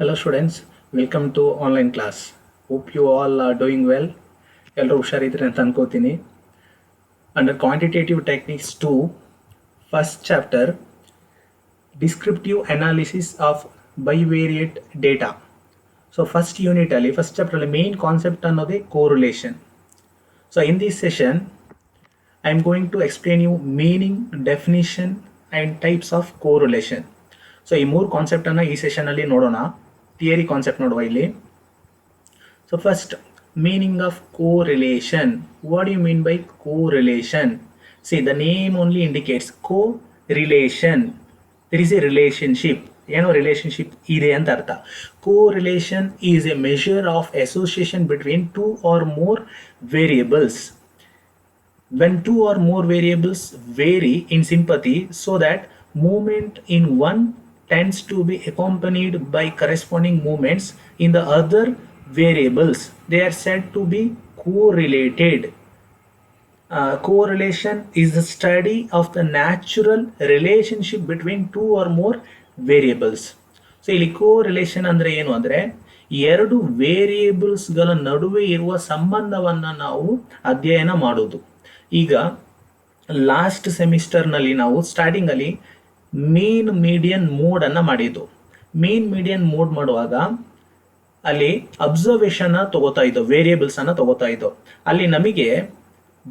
Hello students, welcome to online class. Hope you all are doing well. ಎಲ್ಲರೂ ಹುಷಾರಿದ್ರೆ ಅಂತ ಅನ್ಕೋತೀನಿ. Under quantitative techniques 2, first chapter, descriptive analysis of bivariate data. So first unit ಅಲ್ಲಿ first chapter ಅಲ್ಲಿ main concept ಅನ್ನೋದೇ correlation. So in this session I am going to explain you meaning, definition and types of correlation. So ಈ ಮೂರು concept ಅನ್ನ ಈ session ಅಲ್ಲಿ ನೋಡೋಣ. Theory concept ನೋಡುವ ಇಲ್ಲಿ. So first, meaning of correlation. What do you mean by correlation? See, the name only indicates correlation. There is a relationship. ಏನೋ relationship ಇದೆ ಅಂತ ಅರ್ಥ. Correlation is a measure of association between two or more variables. When two or more variables vary in sympathy so that movement in one tends to be accompanied by corresponding movements in the other variables, they are said to be correlated. Correlation is the study of the natural relationship between two or more variables. So ಇಲ್ಲಿ correlation ಅಂದ್ರೆ ಏನು ಅಂದ್ರೆ ಎರಡು ವೇರಿಯೇಬಲ್ಸ್ಗಳ ನಡುವೆ ಇರುವ ಸಂಬಂಧವನ್ನು ನಾವು ಅಧ್ಯಯನ ಮಾಡೋದು. ಈಗ ಲಾಸ್ಟ್ ಸೆಮಿಸ್ಟರ್ನಲ್ಲಿ ನಾವು ಸ್ಟಾರ್ಟಿಂಗಲ್ಲಿ ಮೀನ್ ಮೀಡಿಯನ್ ಮೋಡ್ ಅನ್ನು ಮಾಡಿದ್ದು. ಮೀನ್ ಮೀಡಿಯನ್ ಮೋಡ್ ಮಾಡುವಾಗ ಅಲ್ಲಿ ಅಬ್ಸರ್ವೇಷನ್ ತಗೋತಾ ಇದ್ದೋ, ವೇರಿಯೇಬಲ್ಸ್ ಅನ್ನ ತಗೋತಾ ಇದ್ದೋ. ಅಲ್ಲಿ ನಮಗೆ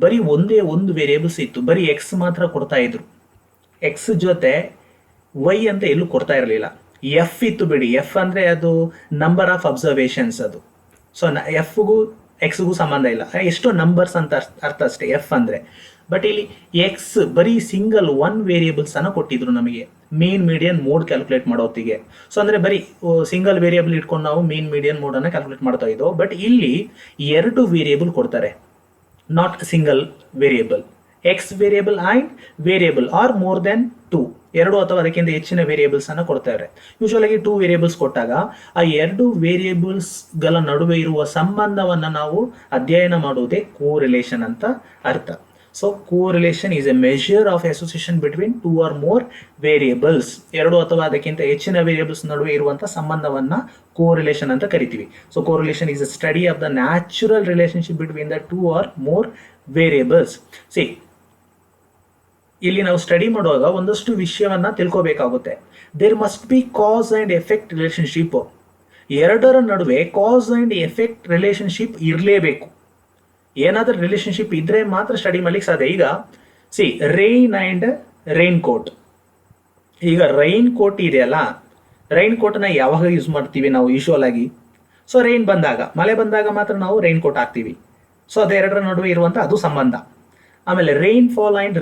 ಬರೀ ಒಂದೇ ಒಂದು ವೇರಿಯೇಬಲ್ಸ್ ಇತ್ತು, ಬರೀ ಎಕ್ಸ್ ಮಾತ್ರ ಕೊಡ್ತಾ ಇದ್ರು. ಎಕ್ಸ್ ಜೊತೆ ವೈ ಅಂತ ಎಲ್ಲೂ ಕೊಡ್ತಾ ಇರಲಿಲ್ಲ. ಎಫ್ ಇತ್ತು ಬಿಡಿ, ಎಫ್ ಅಂದ್ರೆ ಅದು ನಂಬರ್ ಆಫ್ ಅಬ್ಸರ್ವೇಷನ್ಸ್ ಅದು. ಸೊ ಎಫ್ಗೂ ಎಕ್ಸ್ಗೂ ಸಂಬಂಧ ಇಲ್ಲ, ಎಷ್ಟೋ ನಂಬರ್ಸ್ ಅಂತ ಅರ್ಥ ಅಷ್ಟೇ ಎಫ್ ಅಂದ್ರೆ. ಬಟ್ ಇಲ್ಲಿ ಎಕ್ಸ್ ಬರೀ ಸಿಂಗಲ್ ಒನ್ ವೇರಿಯೇಬಲ್ಸ್ ಅನ್ನ ಕೊಟ್ಟಿದ್ರು ನಮಗೆ ಮೀನ್ ಮೀಡಿಯನ್ ಮೋಡ್ ಕ್ಯಾಲ್ಕುಲೇಟ್ ಮಾಡೋತ್ತಿಗೆ. ಸೊ ಅಂದ್ರೆ ಬರೀ ಸಿಂಗಲ್ ವೇರಿಯೇಬಲ್ ಇಟ್ಕೊಂಡು ನಾವು ಮೀನ್ ಮೀಡಿಯನ್ ಮೋಡ್ ಅನ್ನ ಕ್ಯಾಲ್ಕುಲೇಟ್ ಮಾಡ್ತಾ ಇದ್ದೋ. ಬಟ್ ಇಲ್ಲಿ ಎರಡು ವೇರಿಯೇಬಲ್ ಕೊಡ್ತಾರೆ, not single variable. X variable and variable are more than two, ಎರಡು ಅಥವಾ ಅದಕ್ಕಿಂತ ಹೆಚ್ಚಿನ ವೇರಿಯೇಬಲ್ಸ್ ಅನ್ನ ಕೊಡ್ತಾರೆ. ಯೂಶುವಲ್ ಆಗಿ ಟೂ ವೇರಿಯೇಬಲ್ಸ್ ಕೊಟ್ಟಾಗ ಆ ಎರಡು ವೇರಿಯೇಬಲ್ಸ್ ಗಳ ನಡುವೆ ಇರುವ ಸಂಬಂಧವನ್ನ ನಾವು ಅಧ್ಯಯನ ಮಾಡುವುದೇ ಕೋರಿಲೇಷನ್ ಅಂತ ಅರ್ಥ. So correlation is a measure of association between two or more variables. ಎರಡು ಅಥವಾ ಅದಕ್ಕಿಂತ ಹೆಚ್ಚಿನ ವೇರಿಯೇಬಲ್ಸ್ ನಡುವೆ ಇರುವಂತಹ ಸಂಬಂಧವನ್ನ ಕೋರಿಲೇಷನ್ ಅಂತ ಕರಿತೀವಿ. So correlation is a study of the natural relationship between the two or more variables. See, ಇಲ್ಲಿ ನಾವು ಸ್ಟಡಿ ಮಾಡುವಾಗ ಒಂದಷ್ಟು ವಿಷಯವನ್ನ ತಿಳ್ಕೋಬೇಕಾಗುತ್ತೆ. There must be cause and effect relationship. ಎರಡರ ನಡುವೆ ಕಾಸ್ ಅಂಡ್ ಎಫೆಕ್ಟ್ ರಿಲೇಶನ್ಶಿಪ್ ಇರಲೇಬೇಕು. ಏನಾದ್ರೂ ರಿಲೇಶನ್ಶಿಪ್ ಇದ್ರೆ ಮಾತ್ರ ಸ್ಟಡಿ ಮಾಡ್ಲಿಕ್ಕೆ ಸಾಧ್ಯ. ಈಗ see, rain and raincoat. ಈಗ ರೈನ್ ಕೋಟ್ ಇದೆಯಲ್ಲ, ರೈನ್ ಕೋಟ್ನ ಯಾವಾಗ ಯೂಸ್ ಮಾಡ್ತೀವಿ ನಾವು ಯೂಶುವಲ್ ಆಗಿ? ಸೊ ರೈನ್ ಬಂದಾಗ, ಮಳೆ ಬಂದಾಗ ಮಾತ್ರ ನಾವು ರೈನ್ ಕೋಟ್ ಹಾಕ್ತೀವಿ. ಸೊ ಅದೆರಡರ ನಡುವೆ ಇರುವಂತ ಅದು ಸಂಬಂಧ. ಆಮೇಲೆ rainfall and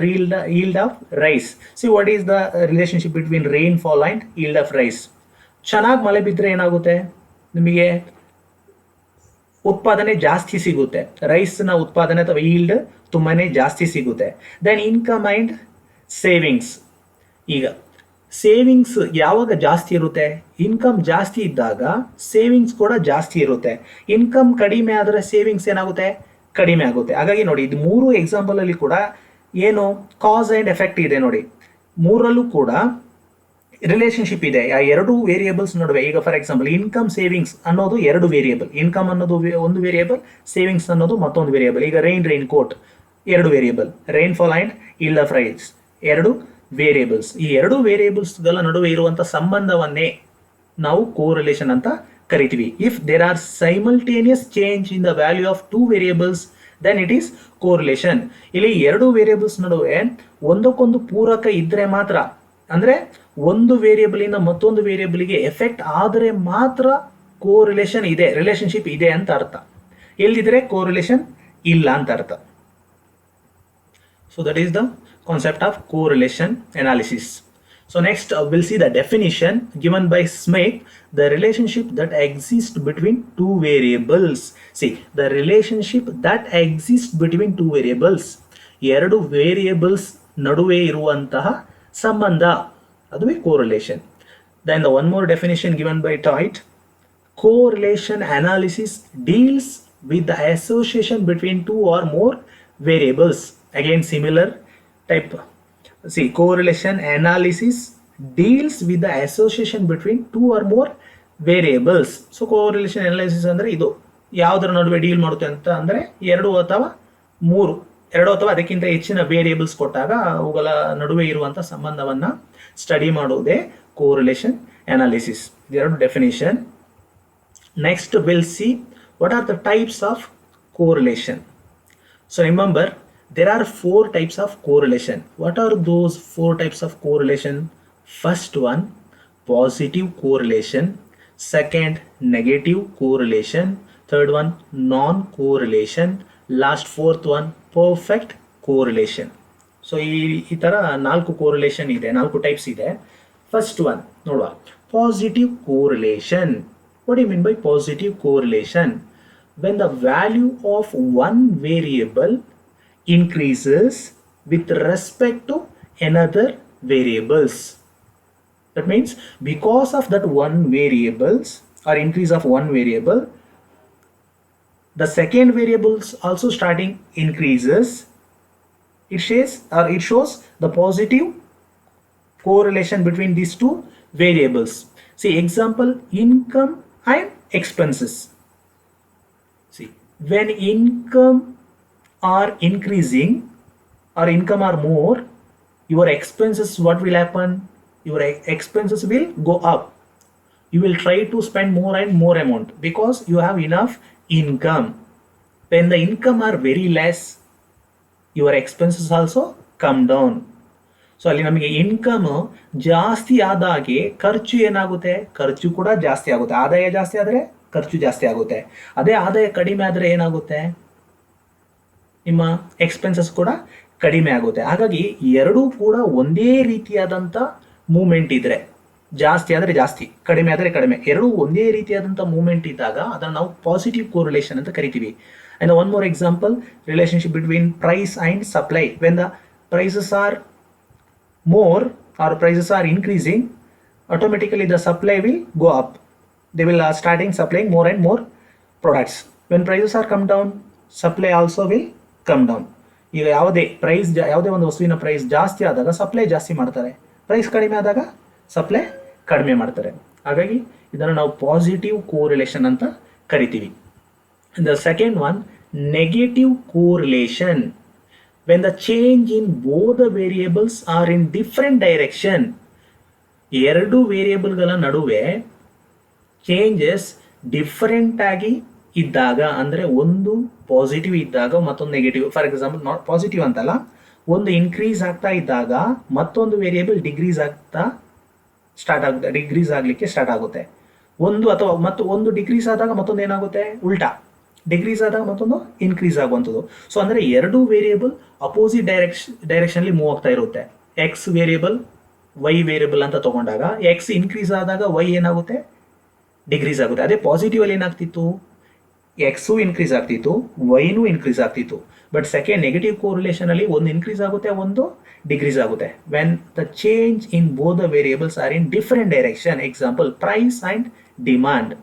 yield of rice. See, what is the relationship between rainfall and yield of rice? ಚೆನ್ನಾಗಿ ಮಳೆ ಬಿದ್ದರೆ ಏನಾಗುತ್ತೆ, ನಿಮಗೆ ಉತ್ಪಾದನೆ ಜಾಸ್ತಿ ಸಿಗುತ್ತೆ, ರೈಸ್ನ ಉತ್ಪಾದನೆ ಅಥವಾ ಈಲ್ಡ್ ತುಂಬಾನೇ ಜಾಸ್ತಿ ಸಿಗುತ್ತೆ. Then income and savings. ಈಗ ಸೇವಿಂಗ್ಸ್ ಯಾವಾಗ ಜಾಸ್ತಿ ಇರುತ್ತೆ? ಇನ್ಕಮ್ ಜಾಸ್ತಿ ಇದ್ದಾಗ ಸೇವಿಂಗ್ಸ್ ಕೂಡ ಜಾಸ್ತಿ ಇರುತ್ತೆ. ಇನ್ಕಮ್ ಕಡಿಮೆ ಆದರೆ ಸೇವಿಂಗ್ಸ್ ಏನಾಗುತ್ತೆ? ಕಡಿಮೆ ಆಗುತ್ತೆ. ಹಾಗಾಗಿ ನೋಡಿ, ಇದು ಮೂರು ಎಕ್ಸಾಂಪಲ್ ಅಲ್ಲಿ ಕೂಡ ಏನು ಕಾಸ್ ಅಂಡ್ ಎಫೆಕ್ಟ್ ಇದೆ ನೋಡಿ. ಮೂರಲ್ಲೂ ಕೂಡ ರಿಲೇಶನ್ಶಿಪ್ ಇದೆ ಆ ಎರಡು ವೇರಿಯೇಬಲ್ಸ್ ನಡುವೆ. ಈಗ ಫಾರ್ ಎಕ್ಸಾಂಪಲ್ ಇನ್ಕಮ್ ಸೇವಿಂಗ್ಸ್ ಅನ್ನೋದು ಎರಡು ವೇರಿಯೇಬಲ್, ಇನ್ಕಮ್ ಅನ್ನೋದು ಒಂದು ವೇರಿಯೇಬಲ್, ಸೇವಿಂಗ್ಸ್ ಅನ್ನೋದು ಮತ್ತೊಂದು ವೇರಿಯೇಬಲ್. ಈಗ ರೈನ್ ಕೋಟ್ ಎರಡು variable, rainfall and yield of rice ಎರಡು ವೇರಿಯೇಬಲ್ಸ್. ಈ ಎರಡು ವೇರಿಯೇಬಲ್ಸ್ಗಳ ನಡುವೆ ಇರುವಂತಹ ಸಂಬಂಧವನ್ನೇ ನಾವು ಕೋರಿಲೇಷನ್ ಅಂತ ಕರಿತೀವಿ. If there are simultaneous change in the value of two variables then it is correlation. ಇಲ್ಲಿ ಎರಡು ವೇರಿಯೇಬಲ್ಸ್ ನಡುವೆ ಒಂದಕ್ಕೊಂದು ಪೂರಕ ಇದ್ರೆ ಮಾತ್ರ, ಅಂದ್ರೆ ಒಂದು ವೇರಿಯೇಬಲ್ ಇಂದ ಮತ್ತೊಂದು ವೇರಿಯೇಬಲ್ಗೆ ಎಫೆಕ್ಟ್ ಆದರೆ ಮಾತ್ರ ಕೋರಿಲೇಷನ್ ಇದೆ, ರಿಲೇಶನ್ಶಿಪ್ ಇದೆ ಅಂತ ಅರ್ಥ. ಎಲ್ಲಿದ್ರೆ ಕೋರಿಲೇಷನ್ ಇಲ್ಲ ಅಂತ ಅರ್ಥ. So that is the concept of correlation analysis. So next we'll see the definition given by Smith, the relationship that exists between two variables. See, the relationship that exists between two variables. ಎರಡು variables ನಡುವೆ ಇರುವಂತಹ ಸಂಬಂಧ, ಅದುವೇ correlation. Then the one more definition given by Toit, correlation analysis deals with the association between two or more variables. Again similar type. See, correlation analysis deals with the association between two or more variables. So correlation analysis ಅಂದರೆ ಇದು ಯಾವುದರ ನಡುವೆ deal ಮಾಡುತ್ತೆ ಅಂತ ಅಂದರೆ ಎರಡು ಅಥವಾ ಅದಕ್ಕಿಂತ ಹೆಚ್ಚಿನ ವೇರಿಯೇಬಲ್ಸ್ ಕೊಟ್ಟಾಗ ಅವುಗಳ ನಡುವೆ ಇರುವಂಥ ಸಂಬಂಧವನ್ನು ಸ್ಟಡಿ ಮಾಡುವುದೇ ಕೋರಿಲೇಷನ್ ಅನಾಲಿಸಿಸ್. ಇದೆರಡು definition. Next will see what are the types of correlation. So remember, there are 4 types of correlation. What are those 4 types of correlation? First one, positive correlation. Second, negative correlation. Third one, non-correlation. Last, fourth one, perfect correlation. So ಈ ಥರ 4 correlation ಇದೆ, 4 types ಇದೆ. First one ನೋಡುವ, positive correlation. What do you mean by positive correlation? When the value of one variable increases with respect to another variables. That means because of that one variables or increase of one variable, the second variables also starting increases. It shows the positive correlation between these two variables. See example, income and expenses. See, when income are increasing or income are more, your expenses, what will happen? Your expenses will go up. You will try to spend more and more amount because you have enough income. When the income are very less, your expenses also come down. So ಅಲ್ಲಿ ನಮಗೆ income ಜಾಸ್ತಿ ಆದಾಗೆ ಖರ್ಚು ಏನಾಗುತ್ತೆ? ಖರ್ಚು ಕೂಡ ಜಾಸ್ತಿ ಆಗುತ್ತೆ. ಆದಾಯ ಜಾಸ್ತಿ ಆದರೆ ಖರ್ಚು ಜಾಸ್ತಿ ಆಗುತ್ತೆ. ಅದೇ ಆದಾಯ ಕಡಿಮೆ ಆದರೆ ಏನಾಗುತ್ತೆ? ನಿಮ್ಮ ಎಕ್ಸ್ಪೆನ್ಸಸ್ ಕೂಡ ಕಡಿಮೆ ಆಗುತ್ತೆ. ಹಾಗಾಗಿ ಎರಡೂ ಕೂಡ ಒಂದೇ ರೀತಿಯಾದಂಥ ಮೂಮೆಂಟ್ ಇದ್ರೆ, ಜಾಸ್ತಿ ಆದರೆ ಜಾಸ್ತಿ, ಕಡಿಮೆ ಆದರೆ ಕಡಿಮೆ, ಎರಡೂ ಒಂದೇ ರೀತಿಯಾದಂಥ ಮೂಮೆಂಟ್ ಇದ್ದಾಗ ಅದನ್ನು ನಾವು ಪಾಸಿಟಿವ್ ಕೋರಿಲೇಷನ್ ಅಂತ ಕರಿತೀವಿ. And one more example, relationship between price and supply. When the prices are more or prices are increasing, automatically the supply will go up. They will starting supplying more and more products. When prices are come down, supply also will come down. ಈಗ ಯಾವುದೇ ಒಂದು ವಸ್ತುವಿನ price ಜಾಸ್ತಿ ಆದಾಗ supply ಜಾಸ್ತಿ ಮಾಡ್ತಾರೆ, price ಕಡಿಮೆ ಆದಾಗ ಸಪ್ಲೈ ಕಡಿಮೆ ಮಾಡ್ತಾರೆ. ಹಾಗಾಗಿ ಇದನ್ನು ನಾವು ಪಾಸಿಟಿವ್ ಕೋರಿಲೇಷನ್ ಅಂತ ಕರಿತೀವಿ. The second one, negative correlation. When the change in both the variables are in different direction, ಎರಡು ವೇರಿಯೇಬಲ್ಗಳ ನಡುವೆ ಚೇಂಜಸ್ ಡಿಫರೆಂಟ್ ಆಗಿ ಇದ್ದಾಗ, ಅಂದರೆ ಒಂದು ಪಾಸಿಟಿವ್ ಇದ್ದಾಗ ಮತ್ತೊಂದು negative. For example, not positive ಅಂತಲ್ಲ, ಒಂದು ಇನ್ಕ್ರೀಸ್ ಆಗ್ತಾ ಇದ್ದಾಗ ಮತ್ತೊಂದು ವೇರಿಯೇಬಲ್ ಡಿಗ್ರೀಸ್ ಆಗಲಿಕ್ಕೆ ಸ್ಟಾರ್ಟ್ ಆಗುತ್ತೆ. ಒಂದು ಡಿಕ್ರೀಸ್ ಆದಾಗ ಮತ್ತೊಂದು ಏನಾಗುತ್ತೆ? ಉಲ್ಟಾ, ಡಿಕ್ರೀಸ್ ಆದಾಗ ಮತ್ತೊಂದು ಇನ್ಕ್ರೀಸ್ ಆಗುವಂಥದ್ದು. ಸೊ ಅಂದರೆ ಎರಡು ವೇರಿಯೇಬಲ್ ಅಪೋಸಿಟ್ ಡೈರೆಕ್ಷನ್ಲಿ ಮೂವ್ ಆಗ್ತಾ ಇರುತ್ತೆ. ಎಕ್ಸ್ ವೇರಿಯೇಬಲ್ ವೈ ವೇರಿಯೇಬಲ್ ಅಂತ ತಗೊಂಡಾಗ ಎಕ್ಸ್ ಇನ್ಕ್ರೀಸ್ ಆದಾಗ ವೈ ಏನಾಗುತ್ತೆ? ಡಿಕ್ರೀಸ್ ಆಗುತ್ತೆ. ಅದೇ ಪಾಸಿಟಿವ್ ಅಲ್ಲಿ ಏನಾಗ್ತಿತ್ತು? ಎಕ್ಸು ಇನ್ಕ್ರೀಸ್ ಆಗ್ತಿತ್ತು, ವೈನೂ ಇನ್ಕ್ರೀಸ್ ಆಗ್ತಿತ್ತು. ಬಟ್ ಸೆಕೆಂಡ್ ನೆಗೆಟಿವ್ ಕೋರಿಲೇಷನ್ ಅಲ್ಲಿ ಒಂದು ಇನ್ಕ್ರೀಸ್ ಆಗುತ್ತೆ, ಒಂದು ಡಿಕ್ರೀಸ್ ಆಗುತ್ತೆ. When the change in both the variables are in different direction. Example, price and demand.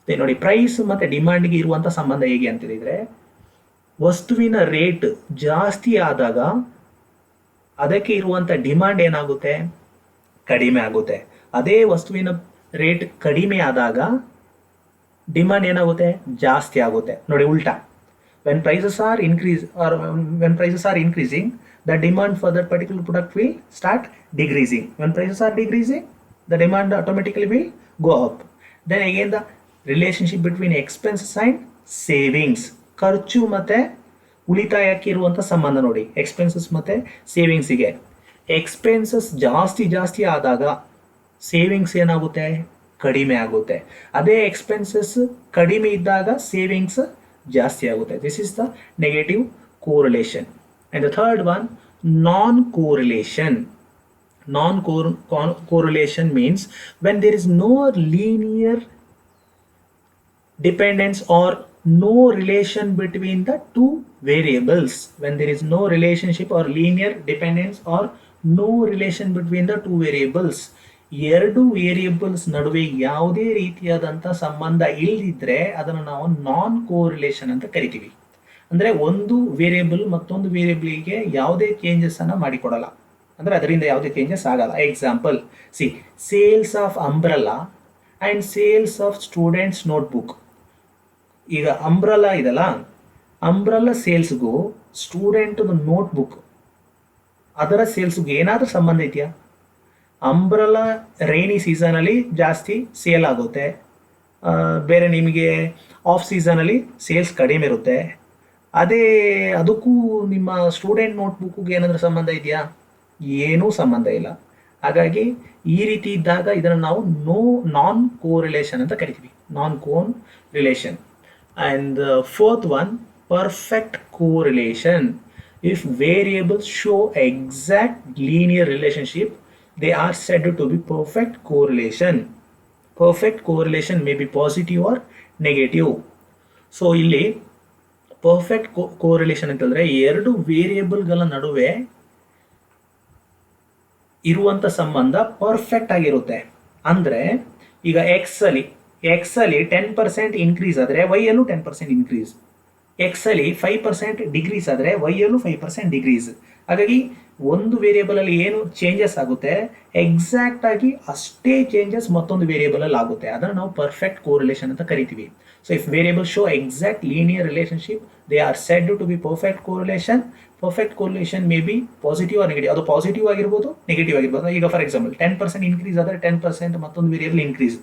ನೋಡಿ, ಪ್ರೈಸ್ ಮತ್ತು ಡಿಮಾಂಡ್ಗೆ ಇರುವಂಥ ಸಂಬಂಧ ಹೇಗೆ ಅಂತೇಳಿದರೆ, ವಸ್ತುವಿನ ರೇಟ್ ಜಾಸ್ತಿ ಆದಾಗ ಅದಕ್ಕೆ ಇರುವಂಥ ಡಿಮಾಂಡ್ ಏನಾಗುತ್ತೆ? ಕಡಿಮೆ ಆಗುತ್ತೆ. ಅದೇ ವಸ್ತುವಿನ ರೇಟ್ ಕಡಿಮೆ ಆದಾಗ ಡಿಮಾಂಡ್ ಏನಾಗುತ್ತೆ? ಜಾಸ್ತಿ ಆಗುತ್ತೆ. ನೋಡಿ, ಉಲ್ಟಾ. When prices are increasing, the demand for that particular product will start decreasing. When prices are decreasing, the demand automatically will go up. Then again the relationship between expenses and savings. ಖರ್ಚು ಮತ್ತು ಉಳಿತಾಯಕ್ಕೆ ಇರುವಂಥ ಸಂಬಂಧ ನೋಡಿ, expenses ಮತ್ತು ಸೇವಿಂಗ್ಸಿಗೆ. Expenses ಜಾಸ್ತಿ ಆದಾಗ savings ಏನಾಗುತ್ತೆ? ಕಡಿಮೆ ಆಗುತ್ತೆ. ಅದೇ ಎಕ್ಸ್ಪೆನ್ಸಸ್ ಕಡಿಮೆ ಇದ್ದಾಗ ಸೇವಿಂಗ್ಸ್ ಜಾಸ್ತಿ ಆಗುತ್ತೆ. This is the negative correlation. And the third one, non correlation. Non-correlation means when there is no linear dependence or no relation between the two variables. When there is no relationship or linear dependence or no relation between the two variables, ಎರಡು variables ನಡುವೆ ಯಾವುದೇ ರೀತಿಯಾದಂಥ ಸಂಬಂಧ ಇಲ್ಲದಿದ್ದರೆ ಅದನ್ನು ನಾವು ನಾನ್ correlation ಅಂತ ಕರಿತೀವಿ. ಅಂದರೆ ಒಂದು ವೇರಿಯೇಬಲ್ ಮತ್ತೊಂದು ವೇರಿಯೇಬಲ್ಗೆ ಯಾವುದೇ ಚೇಂಜಸ್ಸನ್ನು ಮಾಡಿಕೊಡಲ್ಲ, ಅಂದರೆ ಅದರಿಂದ ಯಾವುದೇ ಚೇಂಜಸ್ ಆಗಲ್ಲ. Example, sales of umbrella and sales of students notebook. ಈಗ ಅಂಬ್ರಲಾ ಇದಲ್ಲ, ಅಂಬ್ರಲಾ ಸೇಲ್ಸ್ಗೂ ಸ್ಟೂಡೆಂಟ್ ನೋಟ್ಬುಕ್ ಅದರ ಸೇಲ್ಸ್ಗೂ ಏನಾದರೂ ಸಂಬಂಧ ಇದೆಯಾ? ಅಂಬ್ರಲಾ ರೈನಿ ಸೀಸನಲ್ಲಿ ಜಾಸ್ತಿ ಸೇಲ್ ಆಗುತ್ತೆ, ಬೇರೆ ನಿಮಗೆ ಆಫ್ ಸೀಸನಲ್ಲಿ ಸೇಲ್ಸ್ ಕಡಿಮೆ ಇರುತ್ತೆ. ಅದೇ ಅದಕ್ಕೂ ನಿಮ್ಮ ಸ್ಟೂಡೆಂಟ್ ನೋಟ್ಬುಕ್ಕಿಗೆ ಏನಾದರೂ ಸಂಬಂಧ ಇದೆಯಾ? ಏನೂ ಸಂಬಂಧ ಇಲ್ಲ. ಹಾಗಾಗಿ ಈ ರೀತಿ ಇದ್ದಾಗ ಇದನ್ನು ನಾವು ನಾನ್ ಕೋರಿಲೇಷನ್ ಅಂತ ಕರಿತೀವಿ, non correlation. And fourth one, perfect correlation. If variables show exact linear relationship, they are said to be perfect correlation. Perfect correlation may be positive or negative. So ಇಲ್ಲಿ ಪರ್ಫೆಕ್ಟ್ ಕೋರಿಲೇಷನ್ ಅಂತಂದರೆ ಎರಡು ವೇರಿಯೇಬಲ್ಗಳ ನಡುವೆ ಇರುವಂಥ ಸಂಬಂಧ perfect ಆಗಿರುತ್ತೆ. ಅಂದರೆ ಈಗ ಎಕ್ಸಲ್ಲಿ 10% ಇನ್ಕ್ರೀಸ್ ಆದರೆ ವೈಯಲ್ಲೂ 10% ಇನ್ಕ್ರೀಸ್, ಎಕ್ಸಲ್ಲಿ 5% ಡಿಗ್ರೀಸ್ ಆದರೆ ವೈಯಲ್ಲೂ 5% ಡಿಗ್ರೀಸ್. ಹಾಗಾಗಿ ಒಂದು ವೇರಿಯೇಬಲಲ್ಲಿ ಏನು ಚೇಂಜಸ್ ಆಗುತ್ತೆ ಎಕ್ಸಾಕ್ಟ್ ಆಗಿ ಅಷ್ಟೇ ಚೇಂಜಸ್ ಮತ್ತೊಂದು ವೇರಿಯೇಬಲಲ್ಲಿ ಆಗುತ್ತೆ. ಅದನ್ನು ನಾವು ಪರ್ಫೆಕ್ಟ್ ಕೋರಿಲೇಷನ್ ಅಂತ ಕರಿತೀವಿ. So if variable show exact linear relationship, they are said to be perfect correlation. Perfect correlation may be positive or negative. ಅದು ಪಾಸಿಟಿವ್ ಆಗಿರ್ಬೋದು, ನೆಗೆಟಿವ್ ಆಗಿರ್ಬೋದು. ಈಗ ಫಾರ್ ಎಕ್ಸಾಂಪಲ್ 10% ಇನ್ಕ್ರೀಸ್ ಆದರೆ 10% ಮತ್ತೊಂದು ವೇರಿಯೇಬಲ್ ಇನ್ಕ್ರೀಸ್,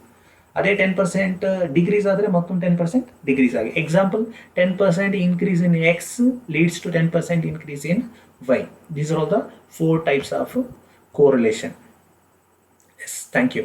ಅದೇ 10% ಡಿಗ್ರೀಸ್ ಆದರೆ ಮತ್ತೊಂದು 10% ಡಿಗ್ರೀಸ್ ಆಗಿ. Example 10% increase in X leads to 10% increase in y. These are all the 4 types of correlation. Yes, thank you.